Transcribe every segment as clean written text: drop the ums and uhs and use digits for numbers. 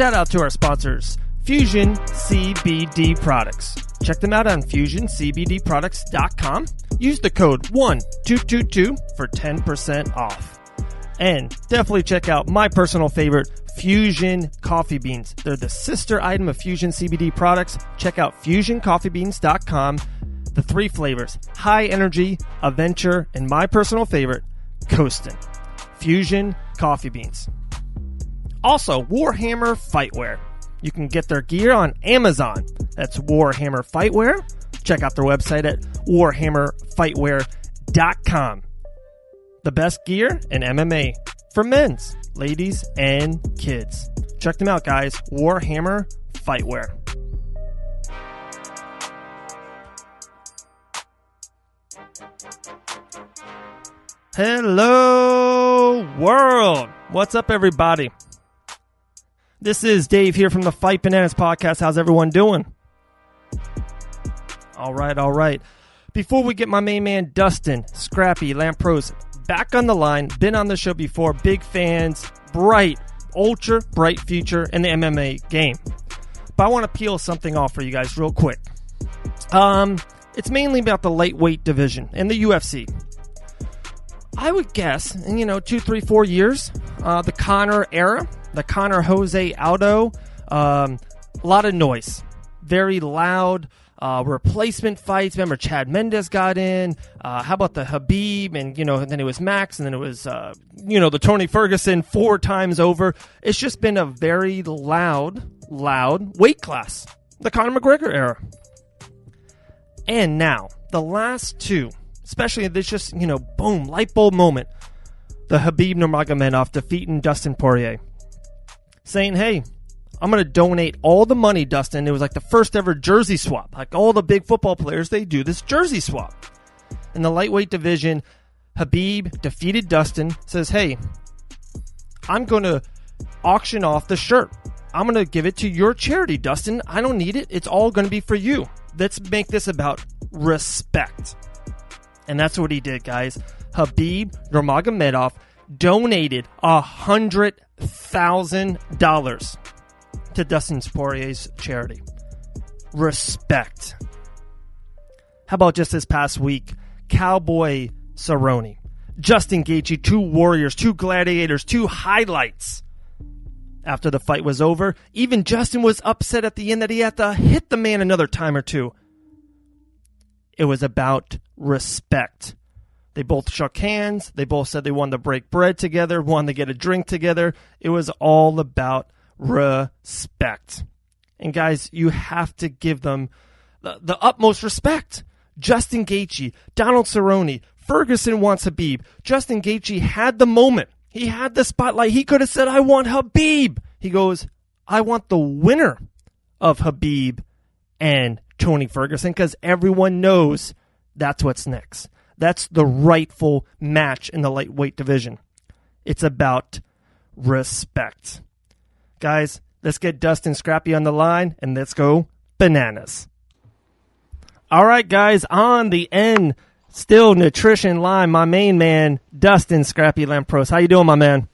shout out to our sponsors, Fusion CBD Products. Check them out on FusionCBDProducts.com. Use the code 1222 for 10% off. And definitely check out my personal favorite, Fusion Coffee Beans. They're the sister item of Fusion CBD products. Check out FusionCoffeeBeans.com. The 3 flavors, High Energy, Adventure, and my personal favorite, Coastin'. Fusion Coffee Beans. Also, Warhammer Fightwear. You can get their gear on Amazon. That's Warhammer Fightwear. Check out their website at warhammerfightwear.com. The best gear in MMA for men's, ladies, and kids. Check them out, guys. Warhammer Fightwear. Hello, world. What's up, everybody? This is Dave here from the Fight Bananas podcast. How's everyone doing? All right. Before we get my main man, Dustin, Scrappy, Lampros, back on the line, been on the show before, big fans, ultra bright future in the MMA game. But I want to peel something off for you guys real quick. It's mainly about the lightweight division in the UFC. I would guess, in 2, 3, 4 years, the Conor era, the Conor Jose Aldo, a lot of noise, very loud, replacement fights. Remember, Chad Mendes got in. How about the Khabib? And, then it was Max, and then it was, the Tony Ferguson 4 times over. It's just been a very loud weight class, the Conor McGregor era. And now, the last 2, especially this just, boom, light bulb moment. The Khabib Nurmagomedov defeating Dustin Poirier. Saying, hey, I'm going to donate all the money, Dustin. It was like the first ever jersey swap. Like all the big football players, they do this jersey swap. In the lightweight division, Khabib defeated Dustin. Says, hey, I'm going to auction off the shirt. I'm going to give it to your charity, Dustin. I don't need it. It's all going to be for you. Let's make this about respect. And that's what he did, guys. Khabib Nurmagomedov donated $100,000 to Dustin Poirier's charity. Respect. How about just this past week? Cowboy Cerrone, Justin Gaethje, 2 warriors, 2 gladiators, 2 highlights. After the fight was over, even Justin was upset at the end that he had to hit the man another time or 2. It was about respect. They both shook hands. They both said they wanted to break bread together, wanted to get a drink together. It was all about respect. And guys, you have to give them the utmost respect. Justin Gaethje, Donald Cerrone, Ferguson wants Khabib. Justin Gaethje had the moment. He had the spotlight. He could have said, I want Khabib. He goes, I want the winner of Khabib and Tony Ferguson, because everyone knows that's what's next. That's the rightful match in the lightweight division. It's about respect. Guys, let's get Dustin Scrappy on the line, and let's go bananas. All right, guys, on the end, still nutrition line, my main man, Dustin Scrappy Lampros. How you doing, my man?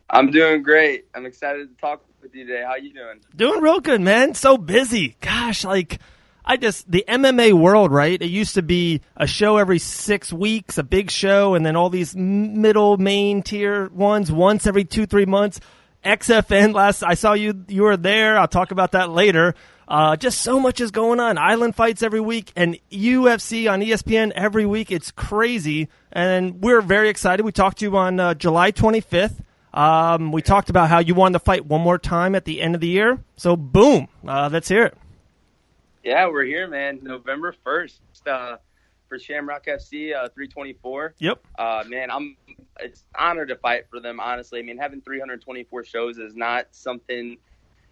I'm doing great. I'm excited to talk with you today. How you doing? Doing real good, man. So busy. Gosh, the MMA world, right? It used to be a show every 6 weeks, a big show, and then all these middle main tier ones once every 2-3 months. XFN, I saw you were there. I'll talk about that later. Just so much is going on. Island fights every week and UFC on ESPN every week. It's crazy. And we're very excited. We talked to you on July 25th. We talked about how you wanted to fight one more time at the end of the year. So, boom. Let's hear it. Yeah, we're here, man. November 1st for Shamrock FC 324. Yep. Man, it's an honor to fight for them, honestly. I mean, having 324 shows is not something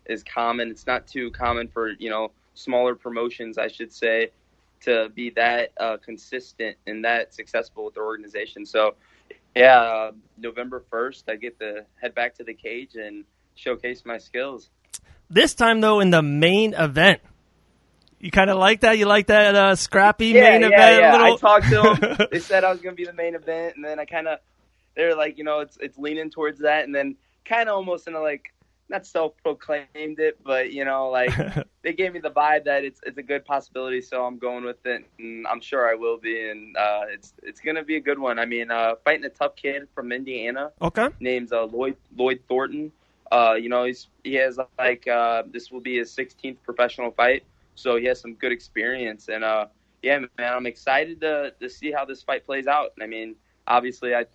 as common. It's not too common for, smaller promotions, I should say, to be that consistent and that successful with their organization. So, yeah, November 1st, I get to head back to the cage and showcase my skills. This time, though, in the main event. You kind of like that? You like that Scrappy main event? Yeah. Little... I talked to them. They said I was going to be the main event, and then they were like, it's leaning towards that, and then kind of almost in a not self-proclaimed it, but like they gave me the vibe that it's a good possibility, so I'm going with it, and I'm sure I will be, and it's gonna be a good one. I mean, fighting a tough kid from Indiana, named Lloyd Thornton. He has this will be his 16th professional fight, so he has some good experience, and yeah, man, I'm excited to see how this fight plays out. I mean, obviously, I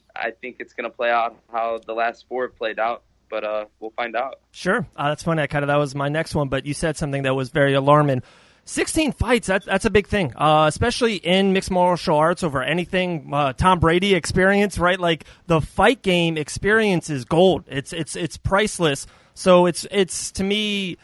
think it's gonna play out how the last 4 have played out. But we'll find out. Sure. That's funny. That was my next one, but you said something that was very alarming. 16 fights, that's a big thing, especially in mixed martial arts over anything. Tom Brady experience, right? Like the fight game experience is gold. It's priceless. So it's to me,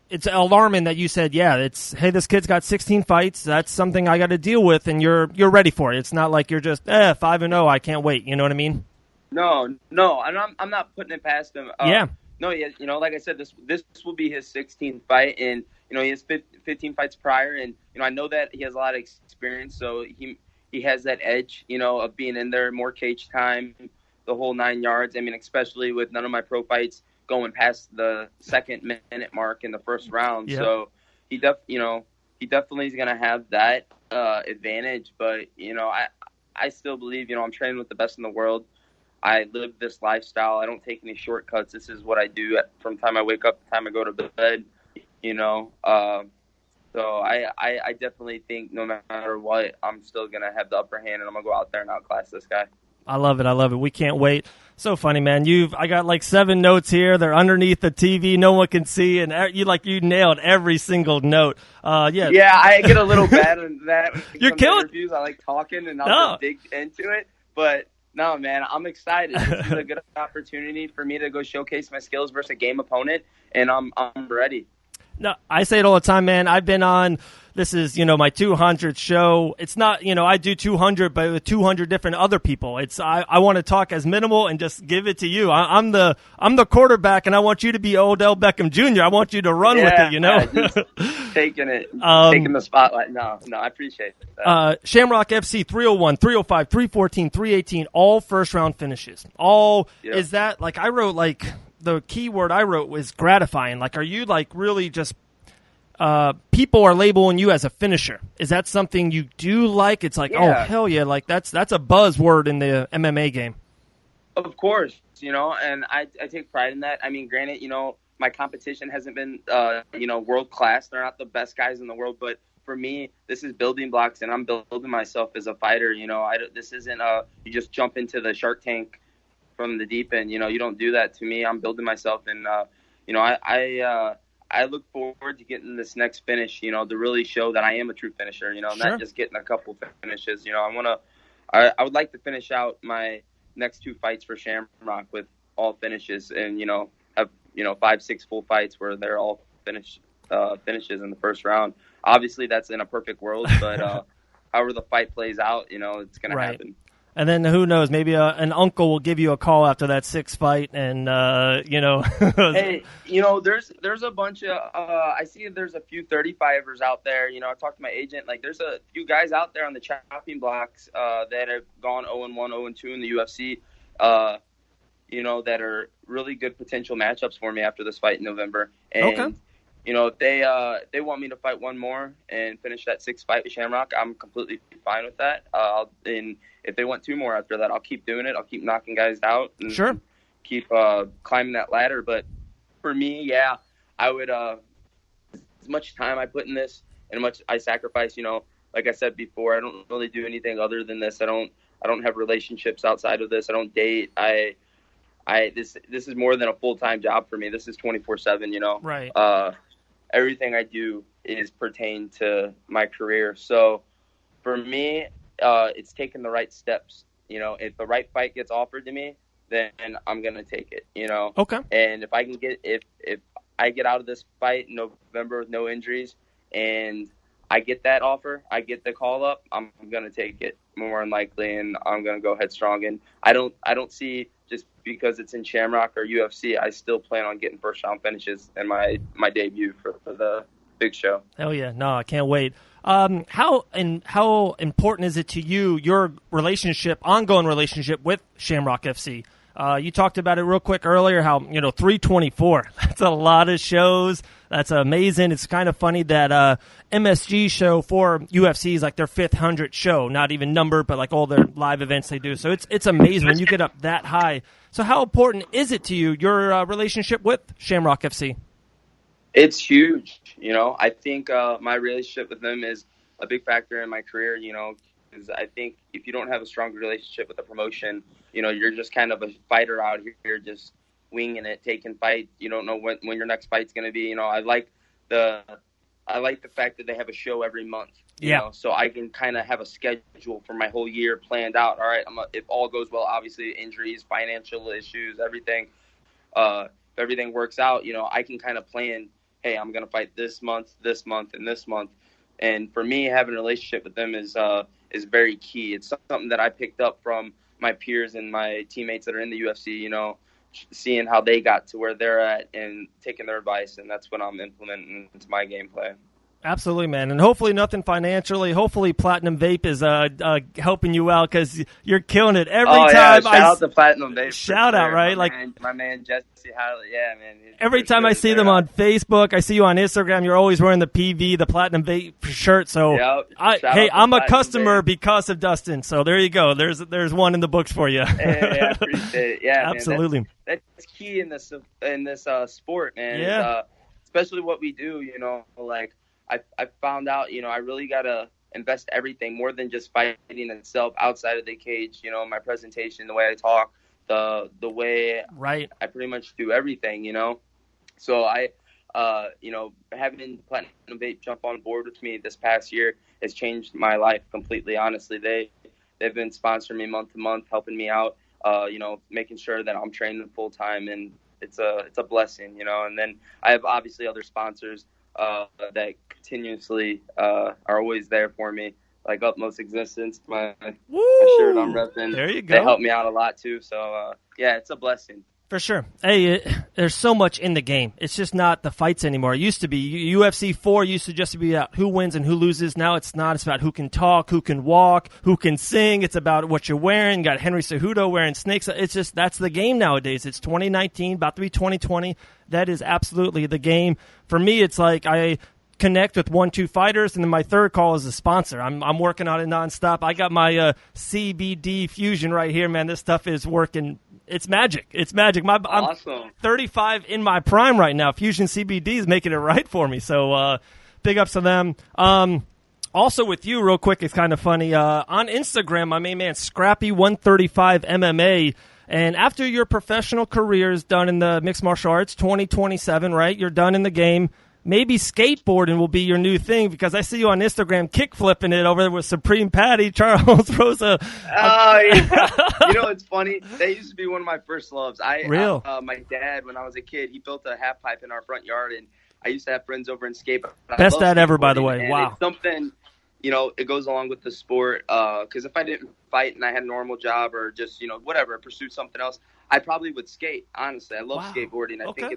it's alarming that you said, hey, this kid's got 16 fights. That's something I got to deal with, and you're ready for it. It's not like you're just 5-0. I can't wait. You know what I mean? No, I'm not putting it past him. No, like I said, this will be his 16th fight, and he has 15 fights prior, and I know that he has a lot of experience, so he has that edge, of being in there, more cage time, the whole 9 yards. I mean, especially with none of my pro fights going past the 2nd minute mark in the first round. Yep. So he definitely is going to have that advantage, but I still believe I'm training with the best in the world. I live this lifestyle. I don't take any shortcuts. This is what I do from the time I wake up to the time I go to bed, So I definitely think no matter what, I'm still going to have the upper hand, and I'm going to go out there and outclass this guy. I love it. We can't wait. So funny, man. I got like 7 notes here. They're underneath the TV. No one can see, and you nailed every single note. Yeah, I get a little bad in that. You're killing interviews. I like talking, and I'll just dig into it, but. No, man, I'm excited. This is a good opportunity for me to go showcase my skills versus a game opponent, and I'm ready. No, I say it all the time, man. I've been on, this is, my 200th show. It's not, I do 200, but with 200 different other people. I want to talk as minimal and just give it to you. I'm the quarterback, and I want you to be Odell Beckham Jr. I want you to run with it, just taking the spotlight. No, I appreciate it. Shamrock FC 301, 305, 314, 318, all first-round finishes. Is that, I wrote, the key word I wrote was gratifying. Are you really just people are labeling you as a finisher? Is that something you do like? It's oh hell yeah, that's a buzzword in the MMA game. Of course, and I take pride in that. I mean, granted, my competition hasn't been world class. They're not the best guys in the world, but for me, this is building blocks, and I'm building myself as a fighter. This isn't you just jump into the Shark Tank from the deep end. You don't do that to me. I'm building myself, and I look forward to getting this next finish, to really show that I am a true finisher, Sure. Not just getting a couple finishes. I would like to finish out my next 2 fights for Shamrock with all finishes, and have 5-6 full fights where they're all finishes in the first round. Obviously that's in a perfect world, but however the fight plays out, it's going to happen. And then who knows? Maybe an uncle will give you a call after that 6th fight, and Hey, there's a bunch of I see there's a few 35ers out there. I talked to my agent. There's a few guys out there on the chopping blocks that have gone 0-1, 0-2 in the UFC. That are really good potential matchups for me after this fight in November. And if they want me to fight one more and finish that 6th fight with Shamrock, I'm completely fine with that. And if they want 2 more after that, I'll keep doing it. I'll keep knocking guys out and keep climbing that ladder. But for me, I would as much time I put in this and much I sacrifice, like I said before, I don't really do anything other than this. I don't have relationships outside of this. I don't date. This is more than a full-time job for me. This is 24/7, Right. Everything I do is pertained to my career. So for me, it's taking the right steps. If the right fight gets offered to me, then I'm going to take it, And if I can if I get out of this fight in November with no injuries and I get that offer, I get the call up, I'm going to take it more than likely, and I'm going to go headstrong. And I don't see, just because it's in Shamrock or UFC, I still plan on getting first round finishes in my debut for the big show. Hell yeah. No, I can't wait. How important is it to you, your ongoing relationship with Shamrock FC? You talked about it real quick earlier, how, 324. That's a lot of shows. That's amazing. It's kind of funny that MSG show for UFC is like their 500th show, not even numbered, but like all their live events they do. So it's amazing when you get up that high. So how important is it to you, your relationship with Shamrock FC? It's huge. I think my relationship with them is a big factor in my career, because I think if you don't have a strong relationship with the promotion, you're just kind of a fighter out here, just winging it, taking fights. You don't know when your next fight's going to be. I like the fact that they have a show every month. So I can kind of have a schedule for my whole year planned out. All right, if all goes well, obviously injuries, financial issues, everything. If everything works out, I can kind of plan. Hey, I'm going to fight this month, and this month. And for me, having a relationship with them is very key. It's something that I picked up from my peers and my teammates that are in the UFC, seeing how they got to where they're at and taking their advice. And that's what I'm implementing into my gameplay. Absolutely, man. And hopefully nothing financially. Hopefully Platinum Vape is helping you out because you're killing it every time. Shout out to Platinum Vape. Shout out, right? My man Jesse Howlett. Yeah, man. Every time I see them on Facebook, I see you on Instagram, you're always wearing the PV, the Platinum Vape shirt. So, I'm a customer because of Dustin. So there you go. There's one in the books for you. I appreciate it. Yeah, absolutely. Man, that's key in this sport, man. Yeah. Especially what we do, I found out, I really got to invest everything more than just fighting itself outside of the cage, my presentation, the way I talk, the way I pretty much do everything, So having Platinum Vape jump on board with me this past year has changed my life completely, honestly. They've been sponsoring me month to month, helping me out, making sure that I'm training full time, and it's a blessing, and then I have obviously other sponsors that continuously are always there for me, like Utmost Existence, my shirt I'm repping. There you go. They help me out a lot too. So it's a blessing. For sure. Hey, there's so much in the game. It's just not the fights anymore. It used to be. UFC 4 used to just be about who wins and who loses. Now it's not. It's about who can talk, who can walk, who can sing. It's about what you're wearing. You got Henry Cejudo wearing snakes. It's just, that's the game nowadays. It's 2019, about to be 2020. That is absolutely the game. For me, it's like I connect with 1-2 fighters, and then my third call is a sponsor. I'm working on it nonstop. I got my CBD Fusion right here, man. This stuff is working. It's magic. It's magic. Awesome. I'm 35 in my prime right now. Fusion CBD is making it right for me. So big ups to them. Also with you, real quick, it's kind of funny. On Instagram, my main man, Scrappy 135 MMA. And after your professional career is done in the mixed martial arts, 2027, right? You're done in the game. Maybe skateboarding will be your new thing, because I see you on Instagram kick flipping it over there with Supreme Patty, Charles Rosa. Oh, yeah. It's funny. That used to be one of my first loves. My dad, when I was a kid, he built a half pipe in our front yard, and I used to have friends over and skate. Best dad ever, by the way. Wow. It's something, it goes along with the sport. Because if I didn't fight and I had a normal job or just, whatever, pursue something else, I probably would skate. Honestly, I love skateboarding. I think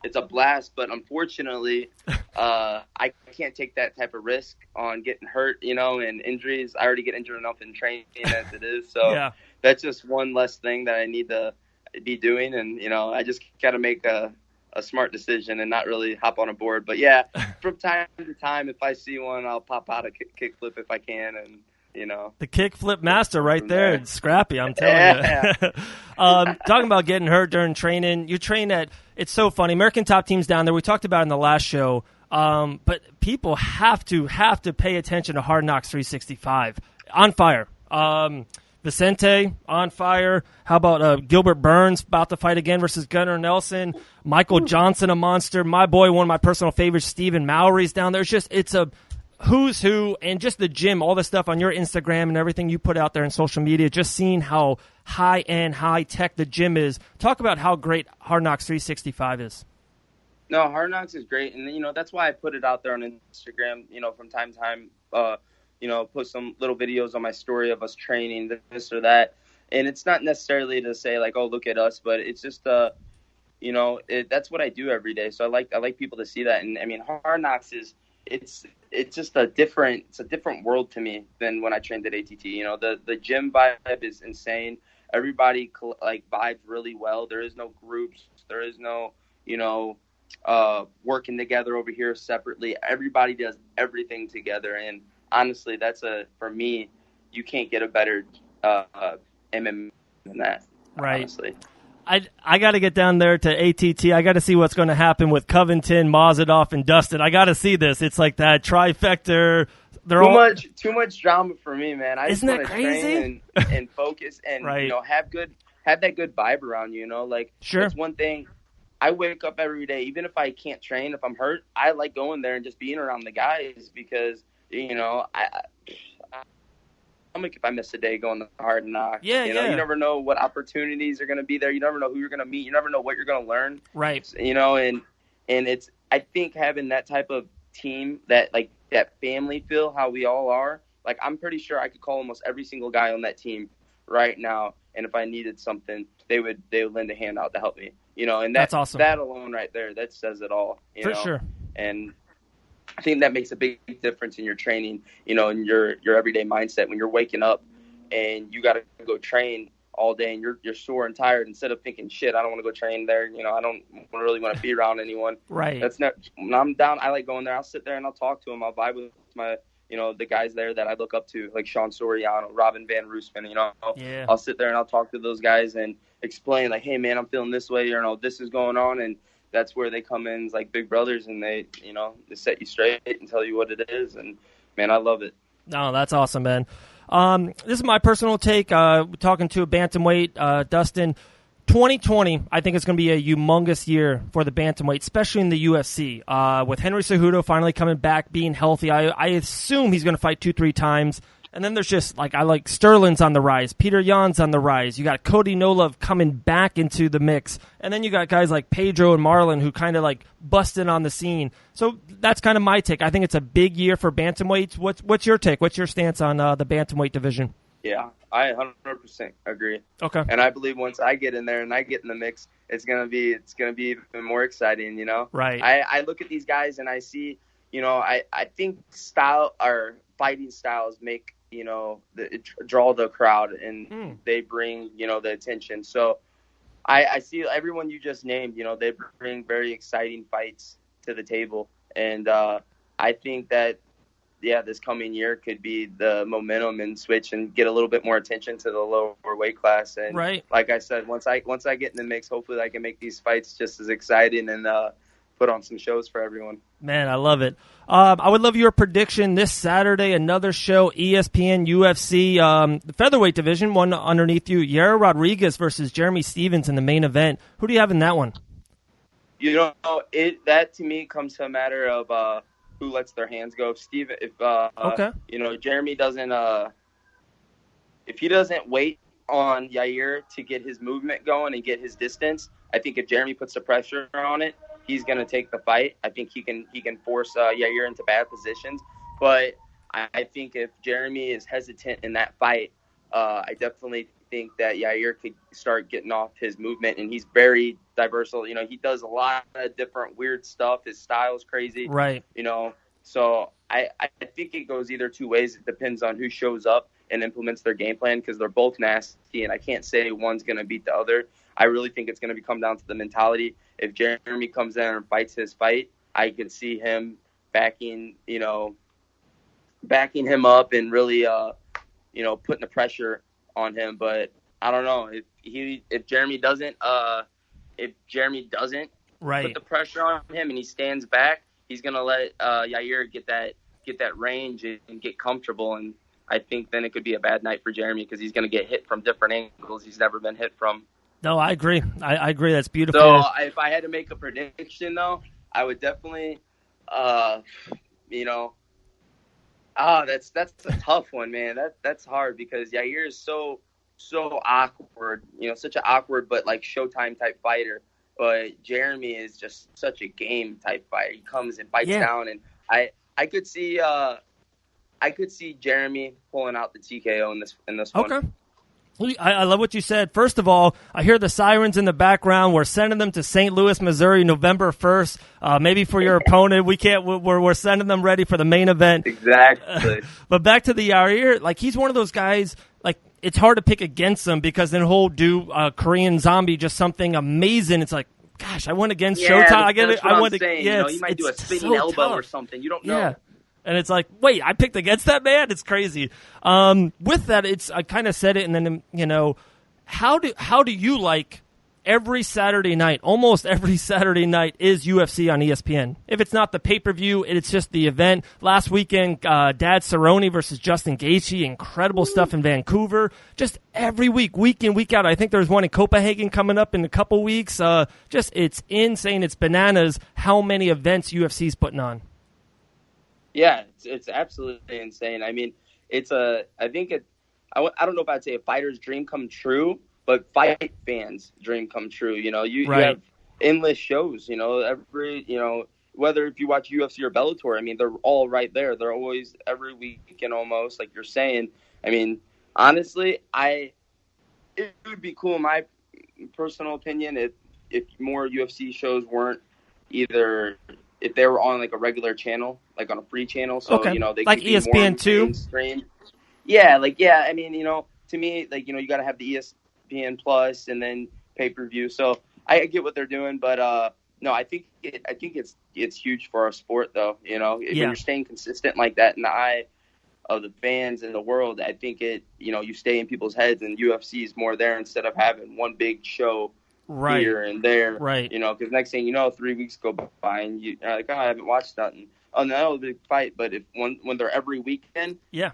it's a blast, but unfortunately, I can't take that type of risk on getting hurt, and injuries. I already get injured enough in training as it is, so that's just one less thing that I need to be doing, and I just got to make a smart decision and not really hop on a board. But yeah, from time to time, if I see one, I'll pop out a kickflip if I can, and the kickflip master right there, Scrappy, I'm telling you. Talking about getting hurt during training, you train at, it's so funny, American Top Team's down there. We talked about it in the last show, but people have to pay attention to Hard Knocks 365. On fire. Vicente, on fire. How about Gilbert Burns, about to fight again versus Gunnar Nelson. Michael Johnson, a monster. My boy, one of my personal favorites, Stephen Mowry's down there. It's a who's who, and just the gym, all the stuff on your Instagram and everything you put out there in social media, just seeing how high-end, high-tech the gym is. Talk about how great Hard Knocks 365 is. No, Hard Knocks is great, and, that's why I put it out there on Instagram, from time to time, put some little videos on my story of us training, this or that, and it's not necessarily to say, like, oh, look at us, but it's just, that's what I do every day, so I like people to see that, and, I mean, Hard Knocks is, it's just a different world to me than when I trained at ATT. The gym vibe is insane. everybody like vibes really well. There is no groups. There is no, working together over here separately. Everybody does everything together. And honestly, for me, you can't get a better MMA than that. Right. Honestly. I got to get down there to ATT. I got to see what's going to happen with Covington, Mazadov, and Dustin. I got to see this. It's like that trifecta. Too much drama for me, man. I Isn't just that want to train and focus and right. Have that good vibe around you. Like sure. That's one thing. I wake up every day, even if I can't train, if I'm hurt, I like going there and just being around the guys because I'm like, if I miss a day going to Hard Knocks, you never know what opportunities are going to be there. You never know who you're going to meet. You never know what you're going to learn. Right. And it's, I think having that type of team, that family feel, how we all are, like, I'm pretty sure I could call almost every single guy on that team right now. And if I needed something, they would lend a hand out to help me, and that's awesome. That alone right there, that says it all, For sure. And I think that makes a big difference in your training, in your everyday mindset when you're waking up and you got to go train all day and you're sore and tired, instead of thinking, shit, I don't want to go train there. I don't really want to be around anyone. Right. When I'm down, I like going there. I'll sit there and I'll talk to them. I'll vibe with my, the guys there that I look up to, like Sean Soriano, Robin Van Roosman, Yeah. I'll sit there and I'll talk to those guys and explain, like, hey, man, I'm feeling this way, this is going on. And that's where they come in as like big brothers, and they set you straight and tell you what it is. And man, I love it. No, that's awesome, man. This is my personal take. Talking to a bantamweight, Dustin. 2020, I think it's going to be a humongous year for the bantamweight, especially in the UFC. With Henry Cejudo finally coming back, being healthy, I assume he's going to fight 2-3 times. And then there's just, I like Sterling's on the rise. Peter Yan's on the rise. You got Cody Nolov coming back into the mix. And then you got guys like Pedro and Marlon who kind of busted on the scene. So that's kind of my take. I think it's a big year for bantamweights. What's your take? What's your stance on the bantamweight division? Yeah, I 100% agree. Okay. And I believe once I get in there and I get in the mix, it's gonna be even more exciting. Right. I look at these guys and I see, I think fighting styles make, draw the crowd, and they bring, the attention. So I see everyone you just named, they bring very exciting fights to the table. And I think that, this coming year could be the momentum and switch and get a little bit more attention to the lower weight class. And right. Like I said, once I get in the mix, hopefully I can make these fights just as exciting and put on some shows for everyone. Man, I love it. I would love your prediction this Saturday. Another show, ESPN, UFC, the featherweight division, one underneath you. Yair Rodriguez versus Jeremy Stephens in the main event. Who do you have in that one? That to me comes to a matter of who lets their hands go. If Jeremy doesn't, if he doesn't wait on Yair to get his movement going and get his distance, I think if Jeremy puts the pressure on it, he's going to take the fight. I think he can force Yair into bad positions. But I think if Jeremy is hesitant in that fight, I definitely think that Yair could start getting off his movement. And he's very diverse. He does a lot of different weird stuff. His style's crazy. Right. So I think it goes either two ways. It depends on who shows up and implements their game plan, because they're both nasty, and I can't say one's going to beat the other. I really think it's going to come down to the mentality. If Jeremy comes in and fights his fight, I can see him backing him up and really, putting the pressure on him. But I don't know if Jeremy doesn't right. put the pressure on him and he stands back, he's going to let Yair get that range and get comfortable. And I think then it could be a bad night for Jeremy, because he's going to get hit from different angles he's never been hit from. No, I agree. I agree. That's beautiful. So if I had to make a prediction, though, I would definitely, that's a tough one, man. That's hard, because Yair is so awkward, such an awkward but like Showtime type fighter. But Jeremy is just such a game type fighter. He comes and bites down, and I could see Jeremy pulling out the TKO in this one. Okay. I love what you said. First of all, I hear the sirens in the background. We're sending them to St. Louis, Missouri, November 1st. Maybe for your opponent. We're sending them ready for the main event. Exactly. But back to the Yair, he's one of those guys, it's hard to pick against them because then he'll do Korean Zombie, just something amazing. It's like, gosh, I went against Showtime. I get it. I want to. Yeah, you might do a spinning elbow or something. You don't know. Yeah. And it's like, wait, I picked against that man? It's crazy. With that, I kind of said it, and then, how do you like every Saturday night, almost every Saturday night is UFC on ESPN. If it's not the pay-per-view, it's just the event. Last weekend, Dad Cerrone versus Justin Gaethje, incredible stuff in Vancouver. Just every week, week in, week out. I think there's one in Copenhagen coming up in a couple weeks. It's insane. It's bananas how many events UFC's putting on. Yeah, it's absolutely insane. I mean, I don't know if I'd say a fighter's dream come true, but fight fans' dream come true. You have endless shows. Whether if you watch UFC or Bellator, I mean, they're all right there. They're always every weekend almost, like you're saying. I mean, honestly, it would be cool in my personal opinion if more UFC shows weren't either if they were on like a regular channel, like on a free channel. So okay. They like could be ESPN more 2. Yeah, I mean, to me, like you got to have the ESPN Plus and then pay-per-view. So I get what they're doing, but no, I think it's huge for our sport, though. When you're staying consistent like that in the eye of the fans and the world, I think you stay in people's heads, and UFC is more there instead of having one big show here and there. Right. Because next thing you know, 3 weeks go by and you're like, I haven't watched nothing. Oh, no, that was a big fight. But when they're every weekend, you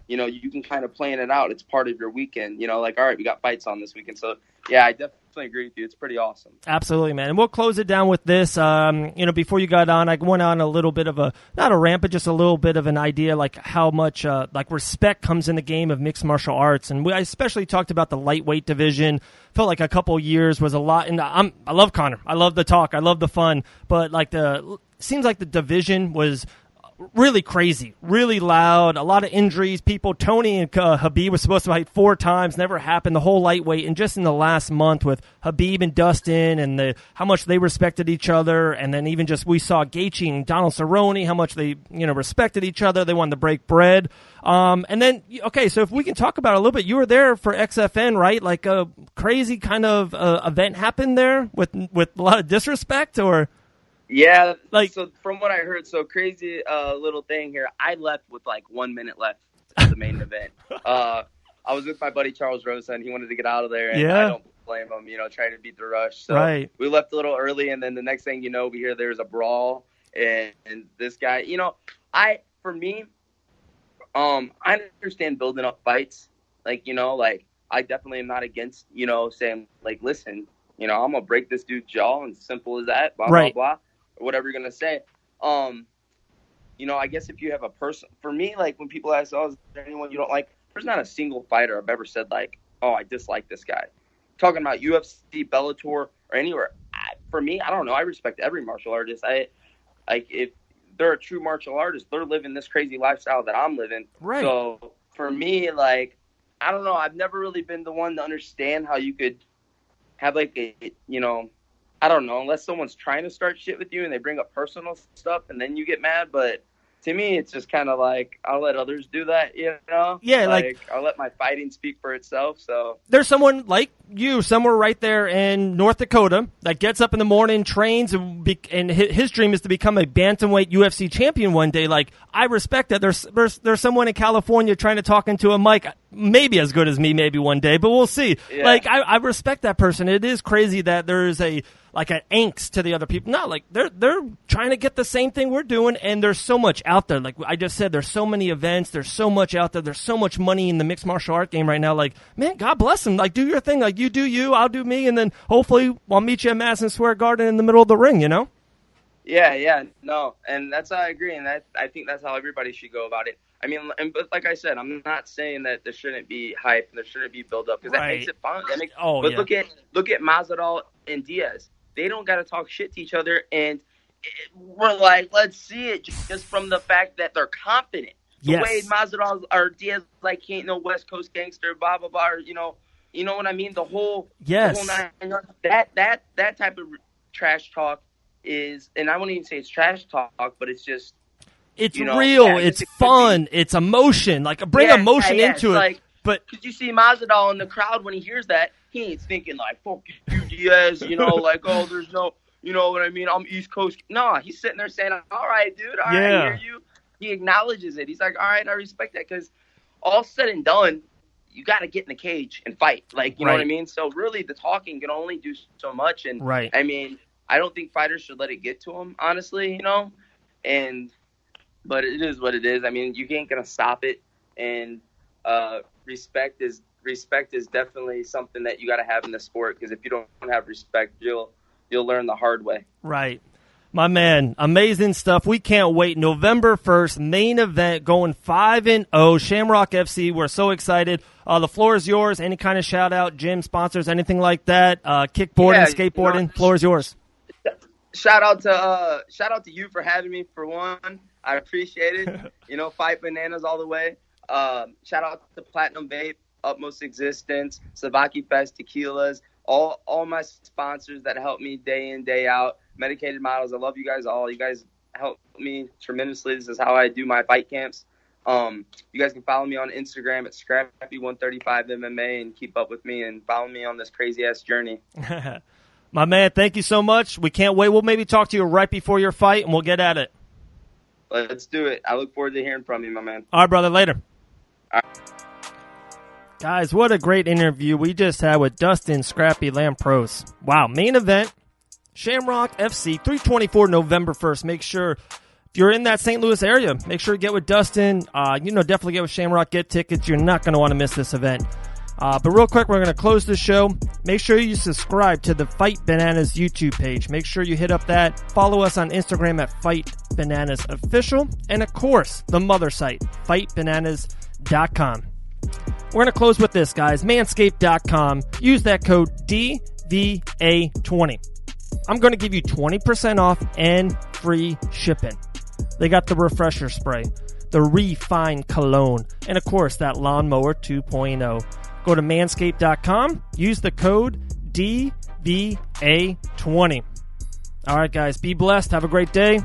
can kind of plan it out. It's part of your weekend. Like, all right, we got fights on this weekend. So, yeah, I definitely agree with you. It's pretty awesome. Absolutely, man. And we'll close it down with this. Before you got on, I went on a little bit of not a rant, but just a little bit of an idea, like how much respect comes in the game of mixed martial arts. And I especially talked about the lightweight division. Felt like a couple years was a lot. And I love Conor. I love the talk. I love the fun. But seems like the division was really crazy, really loud, a lot of injuries, people. Tony and Habib was supposed to fight 4 times, never happened, the whole lightweight. And just in the last month with Habib and Dustin and how much they respected each other, and then even just we saw Gaethje and Donald Cerrone, how much they respected each other. They wanted to break bread. And then, okay, so if we can talk about it a little bit, you were there for XFN, right? Like a crazy kind of event happened there with a lot of disrespect, or... Yeah, so from what I heard, so crazy little thing here. I left with 1 minute left of the main event. I was with my buddy Charles Rosa, and he wanted to get out of there, and I don't blame him, trying to beat the rush. So we left a little early, and then the next thing we hear there's a brawl, and this guy, I understand building up fights. I definitely am not against, saying, listen, I'm going to break this dude's jaw, and simple as that, blah, blah, blah. Or whatever you're going to say. I guess if you have a person, for me, when people ask, is there anyone you don't like? There's not a single fighter I've ever said I dislike this guy. Talking about UFC, Bellator, or anywhere. For me, I don't know. I respect every martial artist. If they're a true martial artist, they're living this crazy lifestyle that I'm living. Right. So for me, I don't know. I've never really been the one to understand how you could have I don't know, unless someone's trying to start shit with you and they bring up personal stuff and then you get mad. But to me, it's just kind of I'll let others do that, Yeah, I'll let my fighting speak for itself. So there's someone like you somewhere right there in North Dakota that gets up in the morning, trains, and his dream is to become a Bantamweight UFC champion one day. I respect that. There's someone in California trying to talk into a mic, maybe as good as me, maybe one day, but we'll see. Yeah. I respect that person. It is crazy that there is an angst to the other people. No, they're trying to get the same thing we're doing, and there's so much out there. Like I just said, there's so many events, there's so much out there, there's so much money in the mixed martial art game right now. Man, God bless them. Do your thing. You do you, I'll do me, and then hopefully I'll meet you at Madison Square Garden in the middle of the ring, Yeah, no, and that's how I agree, and I think that's how everybody should go about it. I mean, but like I said, I'm not saying that there shouldn't be hype and there shouldn't be build up, because that makes it fun. Look at Masvidal and Diaz. They don't got to talk shit to each other, and we're let's see it just from the fact that they're confident. The way Masvidal or Diaz he ain't no West Coast gangster, blah blah blah. You know what I mean? The whole that type of trash talk is, and I won't even say it's trash talk, but it's just it's real. It's fun. It's emotion. Bring emotion into it. But because you see Masvidal in the crowd when he hears that, he ain't thinking like, fuck you, Diaz, like, oh, there's no, you know what I mean? I'm East Coast. No, he's sitting there saying, all right, dude, all right, I hear you. He acknowledges it. He's like, all right, I respect that, because all said and done, you got to get in the cage and fight. Like, you know what I mean? So really the talking can only do so much. And I mean, I don't think fighters should let it get to them, honestly, but it is what it is. I mean, you ain't going to stop it. And respect is definitely something that you got to have in the sport, because if you don't have respect, you'll learn the hard way. Right. My man, amazing stuff. We can't wait. November 1st, main event, going 5-0, Shamrock FC. We're so excited. The floor is yours. Any kind of shout-out, gym sponsors, anything like that? Kickboarding, skateboarding, floor is yours. Shout out to you for having me, for one. I appreciate it. Fight Bananas all the way. Shout out to Platinum Vape, Utmost Existence, Savaki Fest, Tequilas, all my sponsors that help me day in, day out. Medicated Models, I love you guys all. You guys help me tremendously. This is how I do my fight camps. You guys can follow me on Instagram at Scrappy135MMA and keep up with me and follow me on this crazy-ass journey. My man, thank you so much. We can't wait. We'll maybe talk to you right before your fight, and we'll get at it. Let's do it. I look forward to hearing from you, my man. All right, brother. Later. All right. Guys, what a great interview we just had with Dustin Scrappy Lampros. Wow, main event, Shamrock FC, 324 November 1st. Make sure, if you're in that St. Louis area, make sure you get with Dustin. Definitely get with Shamrock, get tickets. You're not going to want to miss this event. But real quick, we're going to close the show. Make sure you subscribe to the Fight Bananas YouTube page. Make sure you hit up that. Follow us on Instagram at Fight Bananas Official. And, of course, the mother site, fightbananas.com. We're going to close with this, guys. Manscaped.com. Use that code DVA20. I'm going to give you 20% off and free shipping. They got the refresher spray, the refined cologne, and, of course, that lawnmower 2.0. Go to manscaped.com. Use the code DVA20. All right, guys. Be blessed. Have a great day.